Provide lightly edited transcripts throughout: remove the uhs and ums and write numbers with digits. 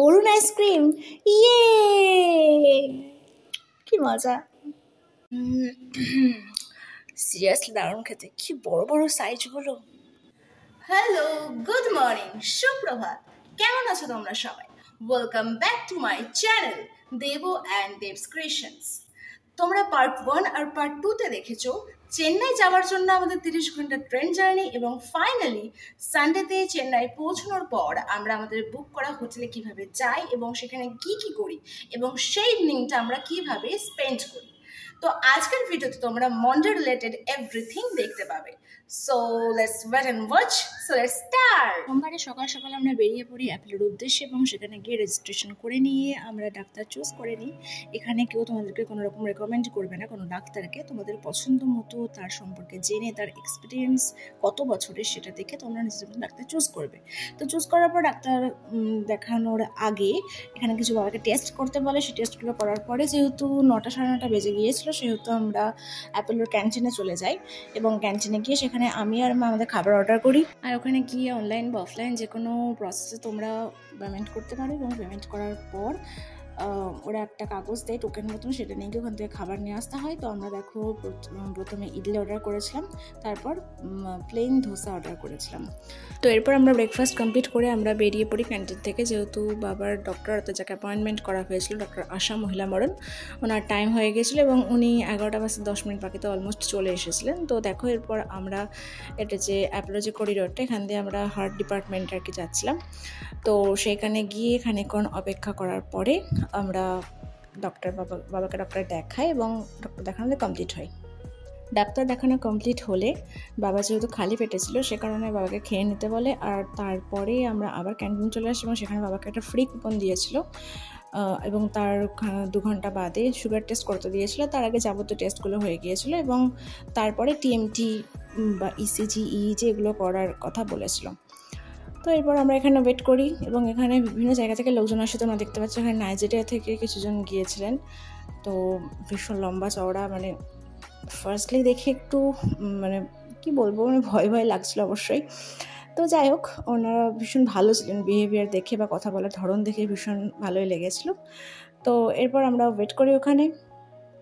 অরুণ ice cream, ইয়ে কি মজা। সিরিয়াসলি দারুণ খেতে, কি বড় বড় সাইজগুলো। হ্যালো, গুড মর্নিং, সুপ্রভাত। কেমন আছো তোমরা সবাই? Welcome back to my channel Dev and Devs creations. তোমরা পার্ট 1 আর পার্ট 2-তে দেখেছো চেন্নাই যাওয়ার জন্য আমাদের 30 ঘন্টা ট্রেন জার্নি, এবং ফাইনালি সানডেতে চেন্নাই পৌঁছানোর পর আমরা আমাদের বুক করা হোটেলে কিভাবে যাই এবং সেখানে কি কি করি এবং সেই ইভিনিংটা আমরা কিভাবে স্পেন্ড করি। তো আজকের ভিডিওতে তোমরা মন্ডে রিলেটেড এভরিথিং দেখতে পাবে। So let's wait and watch. So let's start. সোমবারে সকাল সকাল আমরা বেরিয়ে পড়ি অ্যাপেলের উদ্দেশ্যে এবং সেখানে গিয়ে রেজিস্ট্রেশন করে নিয়ে আমরা ডাক্তার চুজ করে নিই। এখানে কেউ তোমাদেরকে কোনো রকম রেকমেন্ড করবে না কোনো ডাক্তারকে, তোমাদের পছন্দ মতো তার সম্পর্কে জেনে তার এক্সপিরিয়েন্স কত বছরের সেটা দেখে তোমরা নিজেদের মতো ডাক্তার চুজ করবে। তো চুজ করার পর ডাক্তার দেখানোর আগে এখানে কিছু বাবাকে টেস্ট করতে বলে। সেই টেস্টগুলো করার পরে যেহেতু 9টা সাড়ে 9টা বেজে গিয়েছিল সেহেতু আমরা অ্যাপেলোর ক্যান্টিনে চলে যাই এবং ক্যান্টিনে গিয়ে সেখানে আমি আর মা আমাদের খাবার অর্ডার করি। আর ওখানে গিয়ে অনলাইন বা অফলাইন যে কোনো প্রসেসে তোমরা পেমেন্ট করতে পারো এবং পেমেন্ট করার পর ওরা একটা কাগজ দেয় টোকেন মতন, সেটা নিয়ে গিয়ে ওখান থেকে খাবার নিয়ে আসতে হয়। তো আমরা দেখো প্রথমে ইডলি অর্ডার করেছিলাম, তারপর প্লেন ধোসা অর্ডার করেছিলাম। তো এরপর আমরা ব্রেকফাস্ট কমপ্লিট করে আমরা বেরিয়ে পড়ি ক্যান্টিন থেকে, যেহেতু বাবার ডক্টর অর্থাৎ যাকে অ্যাপয়েন্টমেন্ট করা হয়েছিল ডক্টর আশা মহিলা মরণ, ওনার টাইম হয়ে গেছিলো এবং উনি 11টা বাজে 10 মিনিট বাকিতে অলমোস্ট চলে এসেছিলেন। তো দেখো এরপর আমরা এটা যে অ্যাপোলো যে করিডোরটা এখান দিয়ে আমরা হার্ট ডিপার্টমেন্ট আর কি যাচ্ছিলাম। তো সেখানে গিয়ে খানিকক্ষণ অপেক্ষা করার পরে আমরা বাবাকে ডক্টর দেখাই এবং ডক্টর দেখানো কমপ্লিট হয়। ডাক্তার দেখানো কমপ্লিট হলে বাবা যেহেতু খালি পেটে ছিল সে কারণে বাবাকে খেয়ে নিতে বলে, আর তারপরে আমরা আবার ক্যান্টিন চলে আসি এবং সেখানে বাবাকে একটা ফ্রি কুপন দিয়েছিল এবং তার 2 ঘন্টা বাদে সুগার টেস্ট করতে দিয়েছিল। তার আগে যাবতীয় টেস্টগুলো হয়ে গিয়েছিল এবং তারপরে টিএমটি বা ইসিজি এগুলো করার কথা বলেছিল। তো এরপর আমরা এখানে ওয়েট করি এবং এখানে বিভিন্ন জায়গা থেকে লোকজন আসে। তোমরা দেখতে পাচ্ছ এখানে নাইজেরিয়া থেকে কিছুজন গিয়েছিলেন। তো ভীষণ লম্বা চওড়া, মানে ফার্স্টলি দেখে একটু মানে কি বলবো, মানে ভয় ভয় লাগছিল অবশ্যই। তো যাই হোক, ওনারা ভীষণ ভালো ছিলেন, বিহেভিয়ার দেখে বা কথা বলার ধরন দেখে ভীষণ ভালোই লেগেছিল। তো এরপর আমরা ওয়েট করি ওখানে।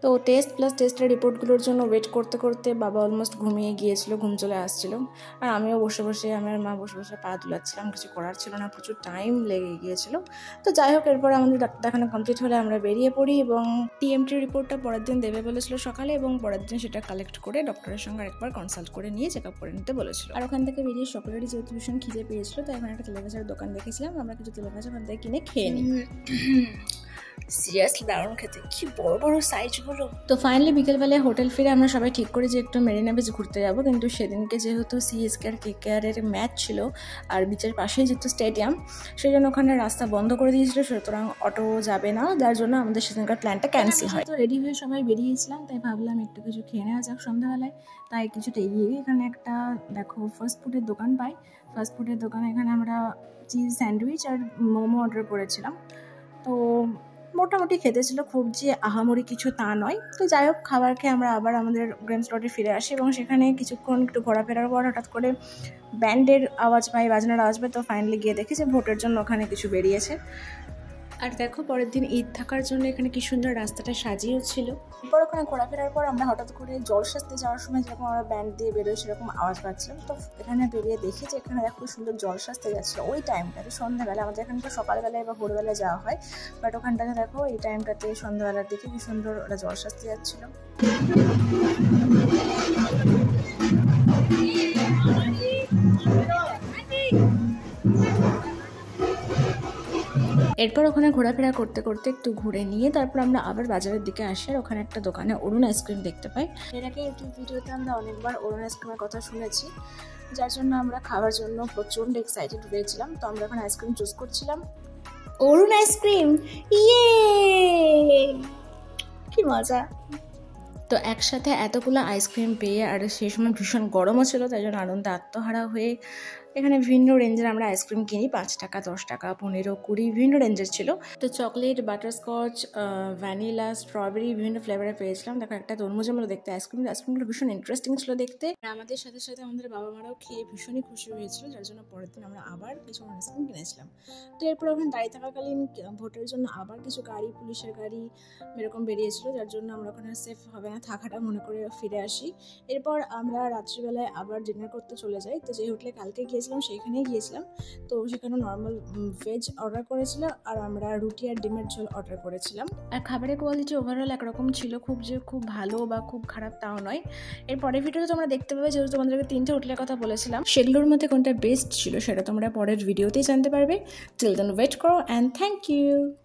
তো টেস্ট প্লাস টেস্টের রিপোর্টগুলোর জন্য ওয়েট করতে করতে বাবা অলমোস্ট ঘুমিয়ে গিয়েছিল, ঘুম চলে আসছিলো। আর আমিও বসে বসে, আমার মা বসে বসে পা দুলাচ্ছিলাম, কিছু করার ছিল না, প্রচুর টাইম লেগে গিয়েছিল। তো যাই হোক, এরপর আমাদের ডাক্তার দেখানো কমপ্লিট হলে আমরা বেরিয়ে পড়ি এবং টিএমটি রিপোর্টটা পরের দিন দেবে বলেছিল সকালে, এবং পরের দিন সেটা কালেক্ট করে ডক্টরের সঙ্গে আরেকবার কনসাল্ট করে নিয়ে চেক আপ করে নিতে বলেছিল। আর ওখান থেকে বেরিয়ে সকালেরই যেহেতু ভীষণ খিদে পেয়েছিল তাই এখানে একটা তেলেভাজার দোকান দেখেছিলাম, আমরা কিছু তেলেভাজা ওখান থেকে কিনে খেয়ে নিই। সিরিয়াসলি দারুণ খেতে, কি বড় বড় সাইজগুলো। তো ফাইনালি বিকেলবেলায় হোটেল ফিরে আমরা সবাই ঠিক করি যে একটু মেরিনা বিচ ঘুরতে যাবো, কিন্তু সেদিনকে যেহেতু সিএসকে আর কেকেআরের ম্যাচ ছিল আর বিচের পাশেই যেহেতু স্টেডিয়াম, সেই জন্য ওখানে রাস্তা বন্ধ করে দিয়েছিল, সুতরাং অটো যাবে না, যার জন্য আমাদের সেদিনকার প্ল্যানটা ক্যান্সেল হয়। তো রেডি হয়ে সবাই বেরিয়েছিলাম, তাই ভাবলাম একটু কিছু খেয়ে নেওয়া যাক সন্ধ্যাবেলায়। তাই কিছুটা এগিয়ে এখানে একটা দেখো ফাস্ট ফুডের দোকান পাই। ফাস্ট ফুডের দোকানে এখানে আমরা চিজ স্যান্ডউইচ আর মোমো অর্ডার করেছিলাম। তো মোটামুটি খেতে ছিল, খুব যে আহামরি কিছু তা নয়। তো যাই হোক, খাবার খেয়ে আমরা আবার আমাদের গেমস স্লটে ফিরে আসি এবং সেখানে কিছুক্ষণ একটু ঘোরাফেরার পর হঠাৎ করে ব্যান্ডের আওয়াজ পাই, বাজনার আওয়াজ পাই। তো ফাইনালি গিয়ে দেখি যে ভোটের জন্য ওখানে কিছু বেরিয়েছে। আর দেখো পরের দিন ঈদ থাকার জন্য এখানে কি সুন্দর রাস্তাটা সাজিয়েও ছিল। এরপর ওখানে ঘোরাফেরার পর আমরা হঠাৎ করে জলসাজতে যাওয়ার সময় যেরকম আমরা ব্যান্ড দিয়ে বেরোই সেরকম আওয়াজ পাচ্ছিলাম। তো এখানে বেরিয়ে দেখি যে এখানে খুব সুন্দর জলসাজতে যাচ্ছিলো ওই টাইমটাতে, সন্ধ্যাবেলা। আমাদের এখানে তো সকালবেলায় বা ভোরবেলায় যাওয়া হয়, বাট ওখানটাতে দেখো এই টাইমটাতে সন্ধ্যাবেলার দিকে কি সুন্দর ওরা জলসাজতে যাচ্ছিলো। এরপর ওখানে ঘোরাফেরা করতে করতে একটু ঘুরে নিয়ে তারপর আমরা আবার বাজারের দিকে আসি, আর ওখানে একটা দোকানে অরুণ আইসক্রিম দেখতে পাই। এর আগে ইউটিউব ভিডিওতে আমরা অনেকবার অরুণ আইসক্রিমের কথা শুনেছি, যার জন্য আমরা খাওয়ার জন্য প্রচণ্ড এক্সাইটেড হয়েছিলাম। তো আমরা এখন আইসক্রিম চুজ করছিলাম। অরুণ আইসক্রিম, ইয়ে কি মজা। তো একসাথে এতগুলো আইসক্রিম পেয়ে, আর সেই সময় ভীষণ গরমও ছিল, তাই জন্য আনন্দে আত্মহারা হয়ে এখানে ভিন্ন রেঞ্জের আমরা আইসক্রিম কিনি, 5 টাকা, 10 টাকা, 15, 20 বিভিন্ন রেঞ্জের ছিল। তো চকলেট, বাটারস্কচ, ভ্যানিলা, স্ট্রবেরি বিভিন্ন ফ্লেভারে পেয়েছিলাম। দেখো একটা তরমুজের মতো দেখতে আইসক্রিমগুলো ভীষণ ইন্টারেস্টিং ছিল দেখতে। আমাদের সাথে সাথে আমাদের বাবা মারাও খেয়ে ভীষণই খুশি হয়েছিল, যার জন্য পরের দিন আমরা আবার কিছু আইসক্রিম কিনেছিলাম। তো এরপর ওখানে দাঁড়িয়ে থাকাকালীন ভোটের জন্য আবার কিছু গাড়ি, পুলিশের গাড়ি এরকম বেরিয়েছিল, যার জন্য আমরা ওখানে সেফ হবে না থাকাটা মনে করে ফিরে আসি। এরপর আমরা রাত্রিবেলায় আবার ডিনার করতে চলে যাই। তো যে হোটেলে কালকে গিয়েছিলাম সেইখানেই গিয়েছিলাম। তো সেখানে নর্মাল ভেজ অর্ডার করেছিল আর আমরা রুটি আর ডিমের ঝোল অর্ডার করেছিলাম। আর খাবারের কোয়ালিটি ওভারঅল একরকম ছিল, খুব ভালো বা খুব খারাপ তাও নয়। এর পরের ভিডিওতে তোমরা দেখতে পাবে, যেহেতু তোমাদেরকে 3টে হোটেলের কথা বলেছিলাম, সেগুলোর মধ্যে কোনটা বেস্ট ছিল সেটা তোমরা পরের ভিডিওতেই জানতে পারবে। টিল দেন ওয়েট করো অ্যান্ড থ্যাংক ইউ।